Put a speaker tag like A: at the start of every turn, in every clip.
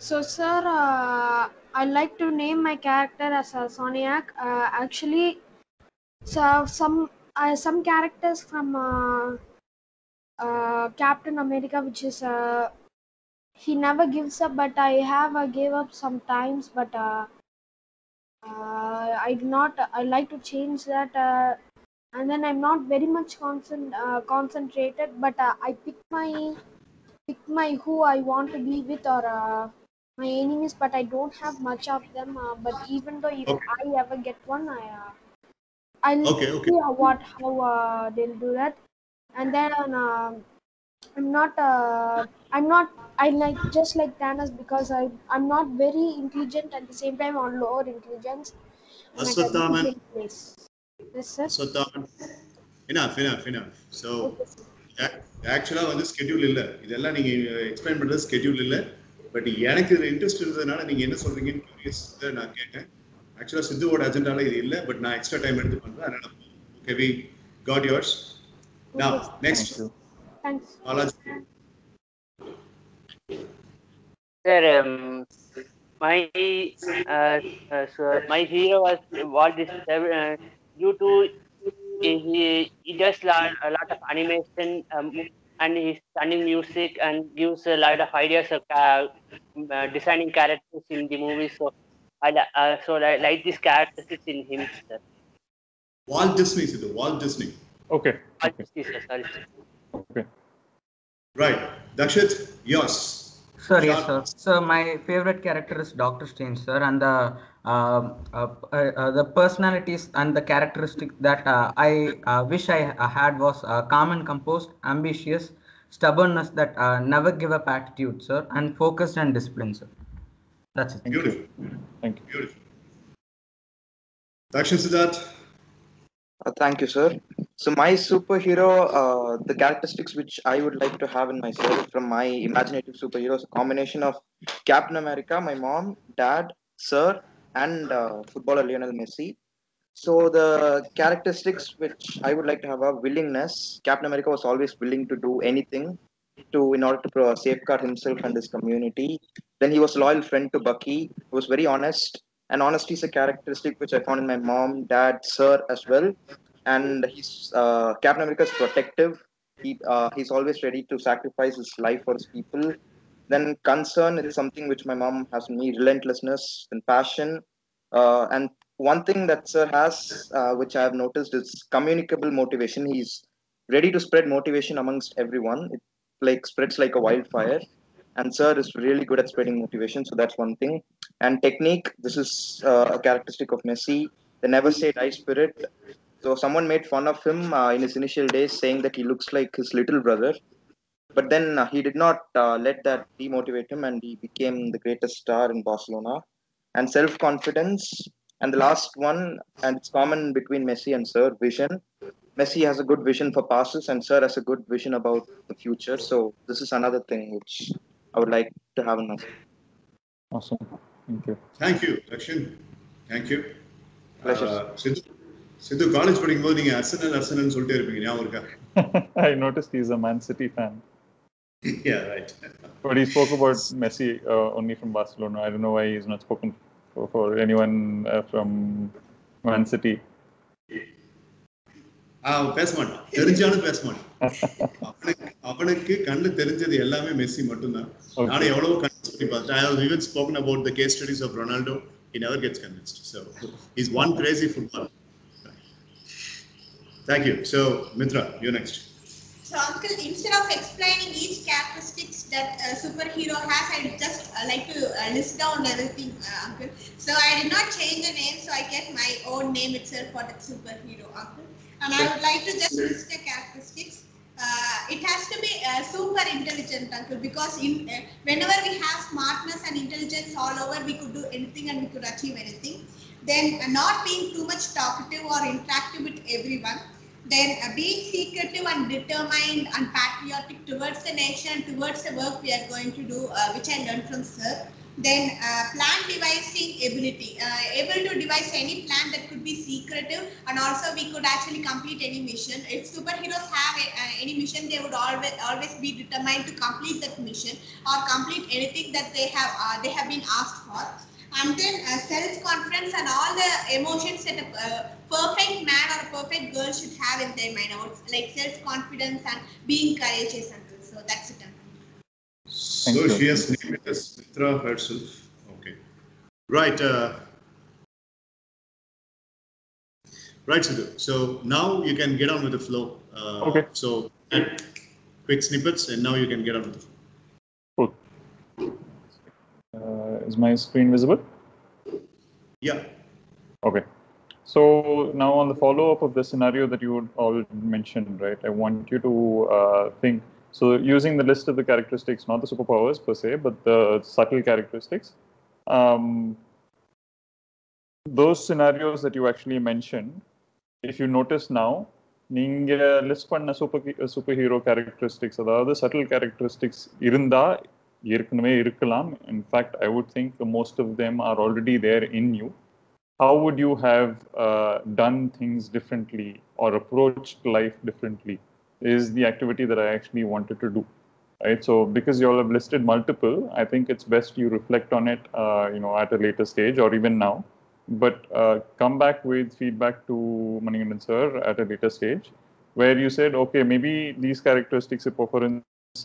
A: So, sir, I like to name my character as a Soniac. Actually, so some characters from Captain America, which is he never gives up, but I have gave up sometimes. But I do not. I like to change that, and then I'm not very much concentrated. But I pick my who I want to be with or my enemies, but I don't have much of them. But even though if
B: Okay.
A: I ever get one, I'll
B: Okay.
A: see how they'll do that, and then I'm not I'm not I like just like Thanos because I'm not very intelligent at the same time on lower intelligence and at a
B: Aswathaman.
A: medium place. Yes, sir.
B: Aswathaman. Enough. So,
A: Okay, sir.
B: ஆக்சுவலாக வந்து schedule இல்லை, இதெல்லாம் நீங்கள் explain பண்ணுறது schedule இல்லை. But எனக்கு இது interest இருந்ததுனால நீங்கள் என்ன சொல்கிறீங்கன்னு கியூரியஸ் நான் கேட்டேன். ஆக்சுவலாக சித்துவோட அஜெண்டாவில் இது இல்லை, பட் நான் எக்ஸ்ட்ரா டைம் எடுத்து பண்ணுறேன். அதனால் okay, we got yours. Now, next.
A: Thanks.
B: Balaji.
C: Sir, my my hero was Walt Disney. Due to he does a lot of animation and he's stunning music and gives a lot of ideas of designing characters in the movies. So I like this characteristics in him, sir.
B: Walt Disney, Sidhu. Walt Disney.
D: Okay.
C: Walt Disney, sir. Sorry, sir.
D: Okay.
B: Right. Dakshit, yours.
E: Sir, yes, sir. So my favorite character is Doctor Strange, sir, and the personalities and the characteristics that I wish I had was calm and composed, ambitious, stubbornness, that never give up attitude, sir, and focused and disciplined, sir. That's it.
B: Beautiful.
D: Thank you.
B: Beautiful. Dakshin Sidharth.
F: Thank you, sir. So my superhero, the characteristics which I would like to have in myself from my imaginative superhero is a combination of Captain America, my mom, dad, sir, and footballer Lionel Messi. So the characteristics which I would like to have are willingness. Captain America was always willing to do anything in order to safeguard himself and his community. Then he was a loyal friend to Bucky. He was very honest. And honesty is a characteristic which I found in my mom, dad, sir as well. And Captain America is protective. He's always ready to sacrifice his life for his people. Then concern is something which my mom has in me, relentlessness and passion. And one thing that sir has, which I have noticed, is communicable motivation. He's ready to spread motivation amongst everyone. It spreads like a wildfire. And sir is really good at spreading motivation, so that's one thing. And technique, this is a characteristic of Messi, the never say die spirit. So someone made fun of him in his initial days, saying that he looks like his little brother. But then he did not let that demotivate him, and he became the greatest star in Barcelona. And self-confidence. And the last one, and it's common between Messi and Sir, vision. Messi has a good vision for passes, and Sir has a good vision about the future. So this is another thing which I would like to have in myself.
D: Awesome. Thank you.
B: Thank you, Dakshin. Thank you.
F: Pleasure.
B: Sidhu, college படிக்கும்போது நீங்க Arsenal சொல்லிட்டே இருப்பீங்க, ஞாபகம் இருக்கா?
D: I noticed he's a Man City fan.
B: Yeah, right.
D: But he spoke about Messi only from Barcelona. I don't know why he's not spoken for anyone from Man City.
B: பேச மாட்டான், தெரிஞ்சாலும் பேச மாட்டான். அவனுக்கு கண்ணு தெரிஞ்சது எல்லாமே மெஸ்ஸி மட்டும்தான். நானே எவ்வளவு கன்வின்ஸ் பண்ணி பார்த்தேன். I have even spoken about the case studies of Ronaldo. He never gets convinced. So he's one crazy footballer. Thank you. So Mitra, you're next.
G: So uncle, instead of explaining each characteristics that a superhero has, I just like to list down everything, uncle. So I did not change the name, so I get my own name itself for that superhero, uncle. And I would like to just list the characteristics. It has to be super intelligent, uncle, because whenever we have smartness and intelligence all over, we could do anything and we could achieve anything. Then not being too much talkative or interactive with everyone. Then being secretive and determined and patriotic towards the nation, towards the work we are going to do, which I learned from sir. Then plan devising ability, able to devise any plan that could be secretive, and also we could actually complete any mission. If superheroes have any mission, they would always be determined to complete that mission or complete anything that they have been asked for. And then self confidence and all the emotions that a perfect man or a perfect girl should have in their mind, like self confidence and being courageous and all. So that's it.
B: So
D: you.
B: she has named it as Mitra herself. Okay. Right. Right, Sidhu. So now you can get on with the flow.
D: Okay.
B: So quick snippets, and now you can get on with the flow.
D: Cool. Is my screen visible?
B: Yeah.
D: Okay. So now on the follow-up of the scenario that you all mentioned, right? I want you to think. So using the list of the characteristics, not the superpowers per se, but the subtle characteristics. Those scenarios that you actually mentioned, if you notice now, நீங்க list பண்ண super hero characteristics, அதாவது subtle characteristics இருந்தா ஏற்கனவே இருக்கலாம். In fact I would think most of them are already there in you. How would you have done things differently or approached life differently is the activity that I actually wanted to do. Right. So because you all have listed multiple, I think it's best you reflect on it, at a later stage or even now. But come back with feedback to Manigandan sir at a later stage, where you said, okay, maybe these characteristics, for instance,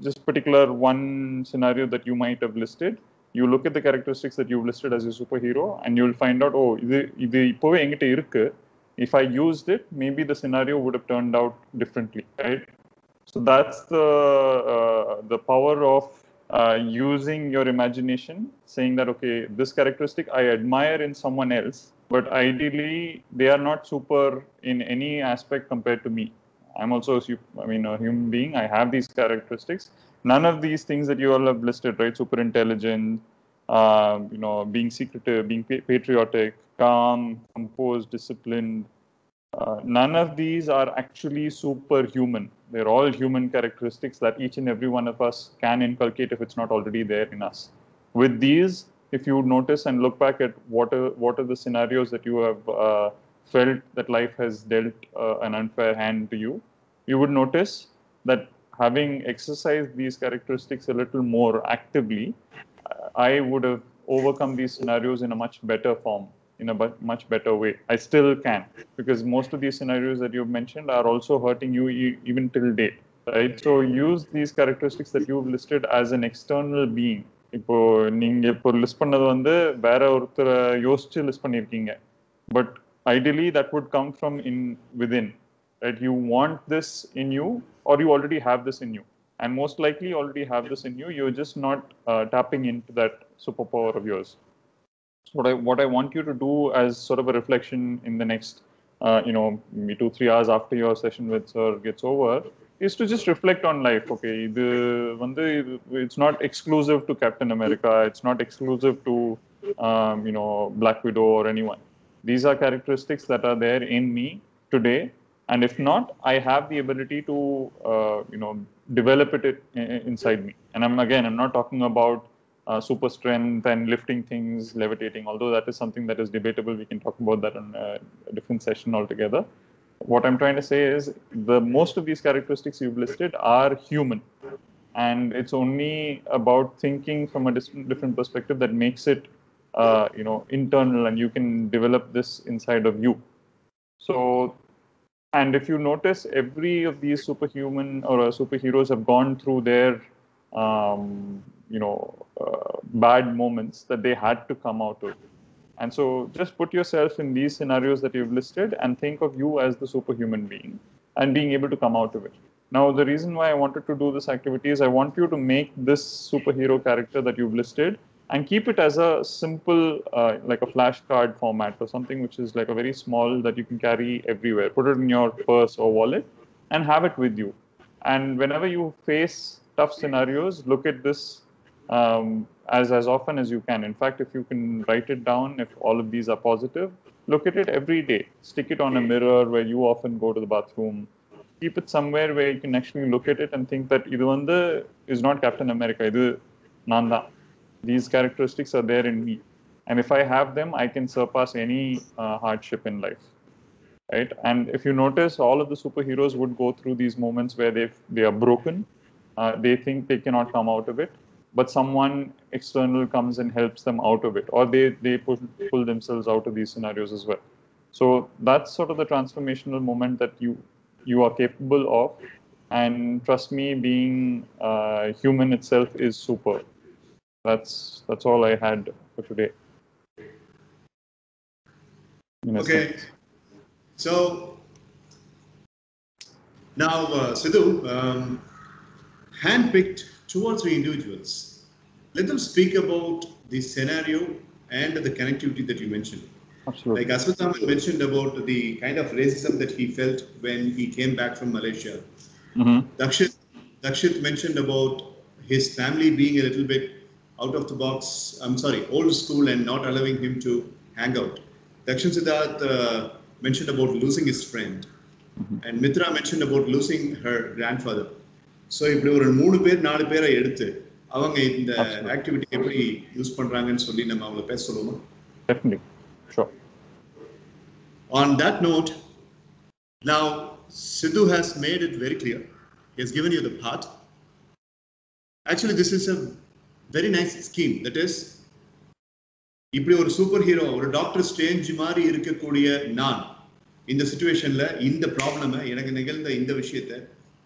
D: just particular one scenario that you might have listed, you look at the characteristics that you've listed as a superhero, and you'll find out, oh, இது இப்போவே என்கிட்ட இருக்கு. If I used it, maybe the scenario would have turned out differently, right? So that's the power of using your imagination, saying that, okay, this characteristic I admire in someone else, but ideally they are not super in any aspect compared to me. I'm also a human being. I have these characteristics. None of these things that you all have listed, right? Super intelligent, being secretive, being patriotic, calm, composed, disciplined. None of these are actually superhuman. They're all human characteristics that each and every one of us can inculcate if it's not already there in us. With these, if you notice and look back at what are the scenarios that you have felt that life has dealt an unfair hand to you, you would notice that having exercised these characteristics a little more actively, I would have overcome these scenarios in a much better form, in a much better way. I still can, because most of these scenarios that you've mentioned are also hurting you even till date, right? So use these characteristics that you've listed as an external being. இப்போ நீங்க இப்போ list பண்ணது வந்து வேற ஒருத்தரை யோசிச்சு list பண்ணியிருக்கீங்க, but ideally that would come from within, right? You want this in you, or you already have this in you, and most likely you already have this in you. You're just not tapping into that superpower of yours. So what I want you to do as sort of a reflection in the next, maybe 2-3 hours after your session with sir gets over, is to just reflect on life. Okay, it's not exclusive to Captain America. It's not exclusive to, Black Widow or anyone. These are characteristics that are there in me today. And if not, I have the ability to, develop it inside me. And I'm not talking about super strength and lifting things, levitating, although that is something that is debatable. We can talk about that in a different session altogether. What I'm trying to say is most of these characteristics you've listed are human. And it's only about thinking from a different perspective that makes it, internal, and you can develop this inside of you. So, and if you notice, every of these superhuman or superheroes have gone through their, bad moments that they had to come out of. And so just put yourself in these scenarios that you've listed and think of you as the superhuman being and being able to come out of it. Now, the reason why I wanted to do this activity is I want you to make this superhero character that you've listed and keep it as a simple, like a flashcard format, or something which is like a very small that you can carry everywhere. Put it in your purse or wallet and have it with you. And whenever you face tough scenarios, look at this as often as you can. In fact, if you can write it down, if all of these are positive, look at it every day. Stick it on a mirror where you often go to the bathroom. keep it somewhere where you can actually look at it and think that idu vandu is not Captain America, idu naan dhaan. These characteristics are there in me, and if I have them, I can surpass any hardship in life, right? And if you notice, all of the superheroes would go through these moments where they are broken, they think they cannot come out of it, but someone external comes and helps them out of it, or they pull themselves out of these scenarios as well. So that's sort of the transformational moment that you are capable of, and trust me, being human itself is super. That's all I had for today.
B: Okay, so now Sidhu, handpicked 2 or 3 individuals. Let them speak about the scenario and the connectivity that you mentioned.
D: Absolutely.
B: Like Aswathaman mentioned about the kind of racism that he felt when he came back from Malaysia.
D: Mm-hmm.
B: Dakshit mentioned about his family being a little bit out of the box, old school, and not allowing him to hang out. Sidharth mentioned about losing his friend. And Mitra mentioned about losing her grandfather. So இப்படி ஒரு 3 பேர் 4 பேரை எடுத்து அவங்க இந்த activity எப்படி use பண்றாங்கன்னு சொல்லி நம்ம அவங்கள பேச சொல்லுவோமா?
D: Definitely. Sure.
B: On that note, now Sidhu has made it very clear. He has given you the path. Actually, this is a very nice scheme. That is, இப்படி ஒரு சூப்பர் ஹீரோ, ஒரு டாக்டர் ஸ்ட்ரேஞ்ச் மாதிரி இருக்கக்கூடிய நான் இந்த சிச்சுவேஷன்ல இந்த ப்ராப்ளமை, எனக்கு நிகழ்ந்த இந்த விஷயத்தை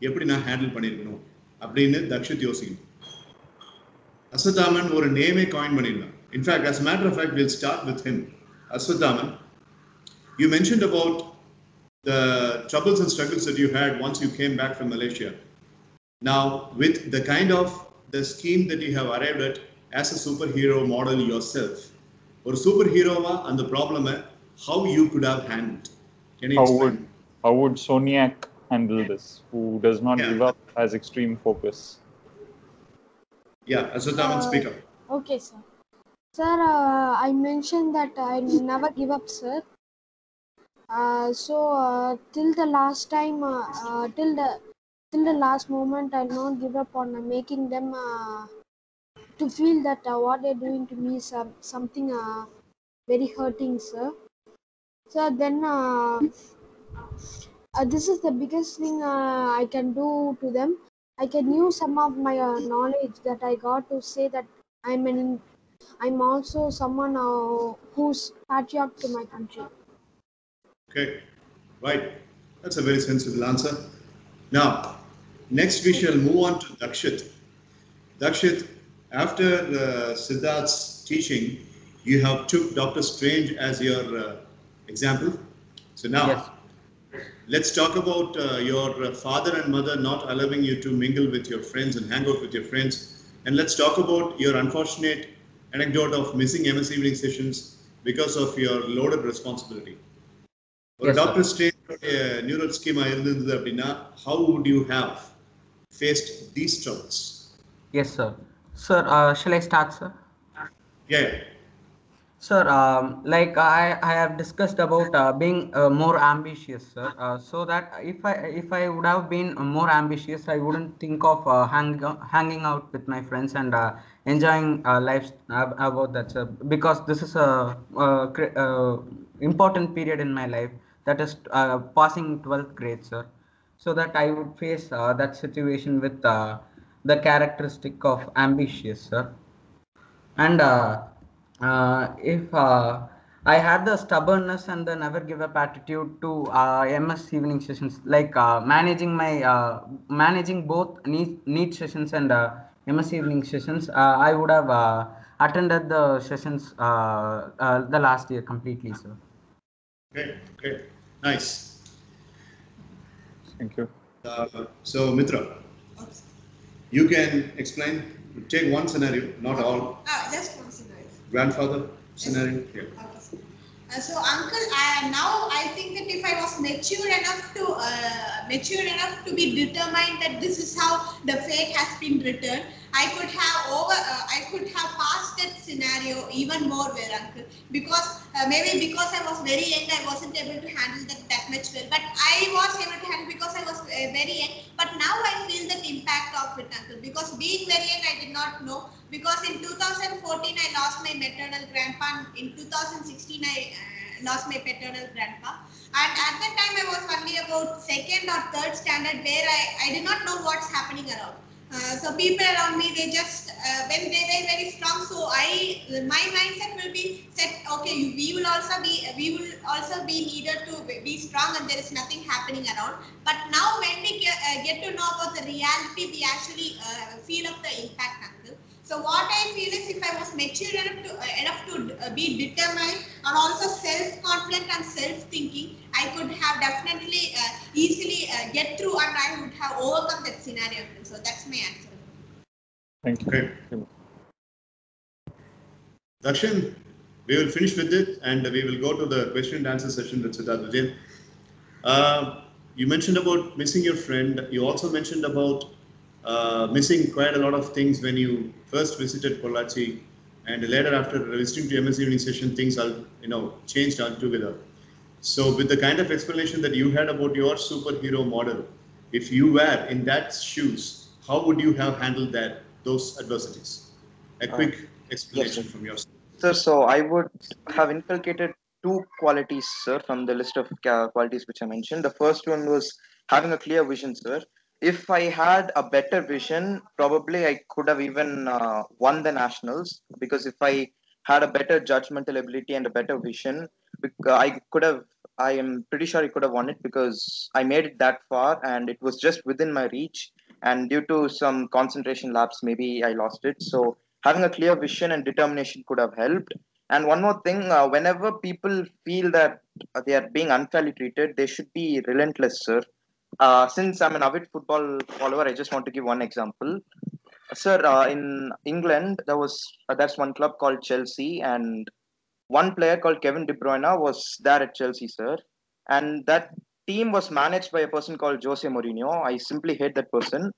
B: எப்படி நான் ஹேண்டில் பண்ணியிருக்கணும் அப்படின்னு தக்ஷித் யோசிக்கணும். Aswathaman ஒரு நேமே காயின் பண்ணிடலாம். In fact, as a matter of fact, we'll start with him. Aswathaman, you mentioned about the troubles and struggles that you had once you came back from Malaysia. Now, with the kind of the scheme that you have arrived at as a superhero model yourself, or superhero and the problem, how you could have handled? Can you explain?
D: How would Soniac handle this, who does not give up, has extreme focus?
B: Yeah, Aswathaman, speak up.
A: Okay, sir. Sir, I mentioned that I never give up, sir. So till the last time, till the last moment, I'll not give up on making them to feel that what they're doing to me is something very hurting, sir. So then this is the biggest thing I can do to them. I can use some of my knowledge that I got to say that I'm also someone who's patriotic to my country.
B: Okay, right. That's a very sensible answer. Now, next we shall move on to Dakshit. Dakshit, after Sidharth's teaching, you have took Dr. Strange as your example. So now,
E: Yes.
B: let's talk about your father and mother not allowing you to mingle with your friends and hang out with your friends. And let's talk about your unfortunate anecdote of missing MS evening sessions because of your loaded responsibility. Or
E: Yes,
B: Dr. Strange neural schema irundhathu appadina, how would you have faced these troubles?
E: Yes, sir. Sir, shall I start, sir?
B: Yeah.
E: Sir, like I have discussed about being more ambitious, sir. So that if I would have been more ambitious, I wouldn't think of hanging out with my friends and enjoying life about that, sir. Because this is a important period in my life, that is passing 12th grade, sir. So that I would face that situation with the characteristic of ambitious, sir. And if I had the stubbornness and the never give up attitude to MS evening sessions, like managing both neat sessions and MS evening sessions, I would have attended the sessions the last year completely, sir.
B: Okay, nice.
D: Thank you.
B: So Mitra, you can explain. Take one scenario, not all.
G: Just one scenario.
B: Grandfather scenario. Yeah.
G: Okay. So uncle, now I think that if I was mature enough to be determined that this is how the fate has been written, I could have passed that scenario even more well, uncle, because Maybe because I was very young, I wasn't able to handle that much well. But I was able to handle because I was very young. But now I feel that impact of it, uncle. Because being very young, I did not know. Because in 2014, I lost my maternal grandpa. In 2016, I lost my paternal grandpa. And at that time, I was only about second or third standard, where I did not know what's happening around. So people around me, they just when they were very strong. So my mindset will be set. Okay, we will also be needed to be strong, and there is nothing happening around. But now when we get to know about the reality, we actually feel of the impact, uncle. So what I feel is, if I was mature enough to be determined and also self-confident and self-thinking, I could have definitely easily get through, and I would have overcome that scenario. So that's my answer.
D: Thank you.
B: Okay. Darshan, we will finish with it and we will go to the question and answer session with Sidharth Vijayan. You mentioned about missing your friend. You also mentioned about missing quite a lot of things when you first visited Pollachi, and later after visiting to MS evening session, things are changed altogether. So with the kind of explanation that you had about your superhero model, if you were in that shoes, how would you have handled those adversities? A quick explanation from your side.
F: Sir, so I would have inculcated two qualities, sir, from the list of qualities which I mentioned. The first one was having a clear vision, sir. If I had a better vision, probably I could have even won the nationals, because if I had a better judgmental ability and a better vision, I could have. I am pretty sure I could have won it, because I made it that far and it was just within my reach. And due to some concentration lapse, maybe I lost it. So having a clear vision and determination could have helped. And one more thing, whenever people feel that they are being unfairly treated, they should be relentless, sir. Since I'm an avid football follower, I just want to give one example. Sir, in England, that's one club called Chelsea, and one player called Kevin De Bruyne was there at Chelsea, sir. And that team was managed by a person called Jose Mourinho. I simply hate that person,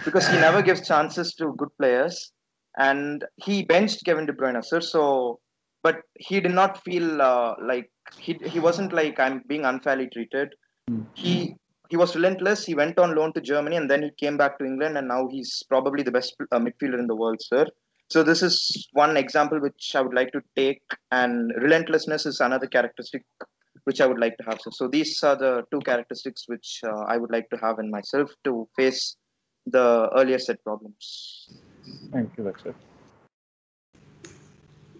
F: because he never gives chances to good players, and he benched Kevin De Bruyne, sir. So, but he did not feel like he wasn't like, I'm being unfairly treated. He he was relentless. He went on loan to Germany, and then he came back to England, and now he's probably the best midfielder in the world, sir. So this is one example which I would like to take, and relentlessness is another characteristic which I would like to have. So these are the two characteristics which I would like to have in myself to face the earlier said problems.
D: Thank you, that's it.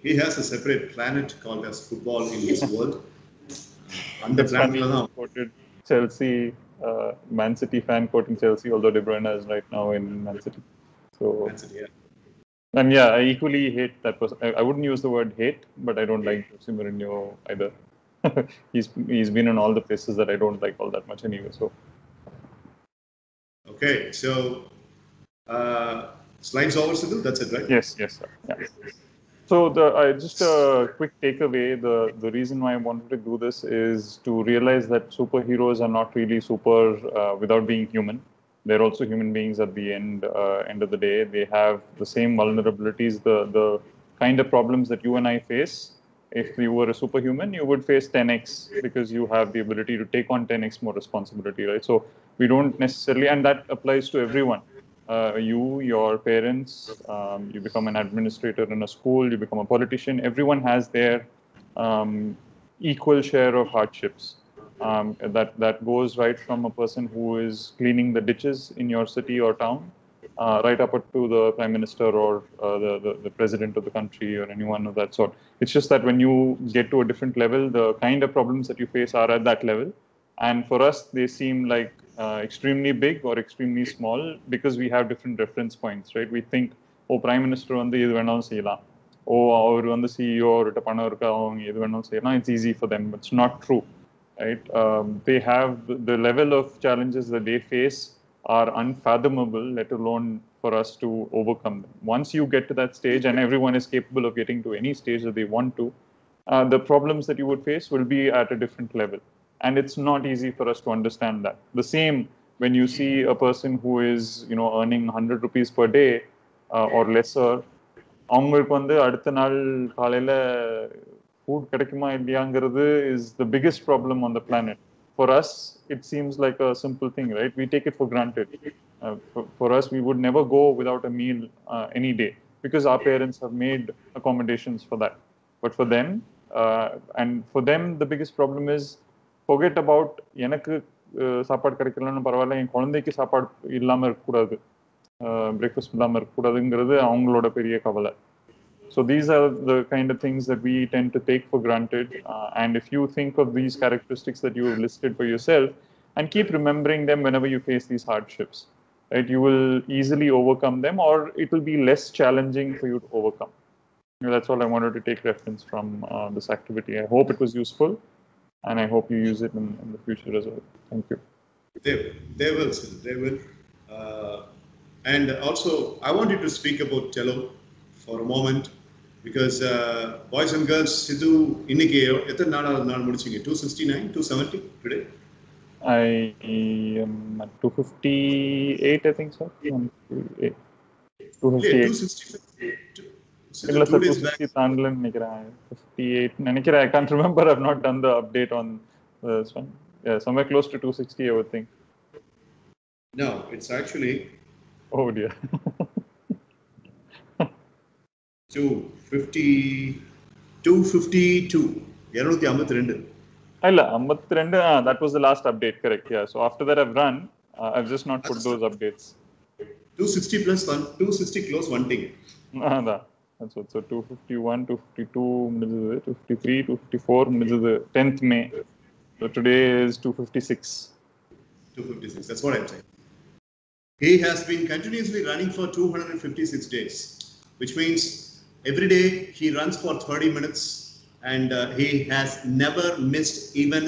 B: He has a separate planet called as football in his world. On the
D: It's funny
B: planet,
D: you quoted Chelsea, Man City fan quoting Chelsea, although De Bruyne is right now in Man City. So, and yeah, I equally hate that person. I wouldn't use the word hate, but I don't like Jose Mourinho either. he's been in all the places that I don't like all that much anyway. So
B: okay, so slides over, Sidhu. That's it, right?
D: yes, sir. Yeah. So just a quick takeaway. The reason why I wanted to do this is to realize that superheroes are not really super without being human. They're also human beings at the end of the day. They have the same vulnerabilities, the kind of problems that you and I face. If you were a superhuman, you would face 10x, because you have the ability to take on 10x more responsibility, right? So we don't necessarily, and that applies to everyone. Your parents, you become an administrator in a school, you become a politician. Everyone has their equal share of hardships. That goes right from a person who is cleaning the ditches in your city or town, right up to the prime minister or the president of the country or anyone of that sort. It's just that when you get to a different level, the kind of problems that you face are at that level. And for us, they seem like extremely big or extremely small, because we have different reference points, right? We think, oh, prime minister வந்து இது வேணாலும் செய்யலாம், அவர் வந்து CEO அவர்கிட்ட பணம் இருக்கு, அவங்க இது வேணாலும் செய்யலாம், it's easy for them. It's not true, right? They have the level of challenges that they face are unfathomable, let alone for us to overcome them. Once you get to that stage, and everyone is capable of getting to any stage that they want to, the problems that you would face will be at a different level. And it's not easy for us to understand that. The same when you see a person who is, earning 100 rupees per day or lesser, அவங்களுக்கு வந்து அடுத்த நாள் காலையில food கிடைக்குமா இல்லையாங்கிறது is the biggest problem on the planet. For us, it seems like a simple thing, right? We take it for granted. For us, we would never go without a meal any day because our parents have made accommodations for that. But for them, and for them, the biggest problem is forget about எனக்கு சாப்பாடு கிடைக்கலன்னு பரவாயில்ல என் குழந்தைக்கு சாப்பாடு இல்லாமல் இருக்கக்கூடாது breakfast இல்லாமல் இருக்கக்கூடாதுங்கிறது அவங்களோட பெரிய கவலை. So these are the kind of things that we tend to take for granted. And if you think of these characteristics that you have listed for yourself and keep remembering them whenever you face these hardships, right, you will easily overcome them or it will be less challenging for you to overcome. That's all I wanted to take reference from this activity. I hope it was useful and I hope you use it in the future as well. Thank you.
B: They will, sir. They will. And also, I wanted to speak about cello for a moment because boys and girls, Sidhu, இன்னைக்கு எத்தனை நாள் முடிச்சீங்க? 269, 270 today?
D: I am at 258, I think so. 258.
B: 265.
D: இல்ல sir 260 தாண்டலன்னு நினைக்கிறேன் 58 நினைக்கிறேன். I can't remember. I've not done the update on this one. Yeah, somewhere close to 260 I would think.
B: No, it's actually
D: oh dear.
B: 252 252
D: இல்ல 52 that was the last update, correct? Yeah, so after that I've run I've just not put those updates.
B: 260 plus 1 260 close one thing.
D: That's what. So 251 252 முடிஞ்சது 253 254 முடிஞ்சது 10th May. So today is 256.
B: That's what I'm saying. He has been continuously running for 256 days, which means every day he runs for 30 minutes and he has never missed even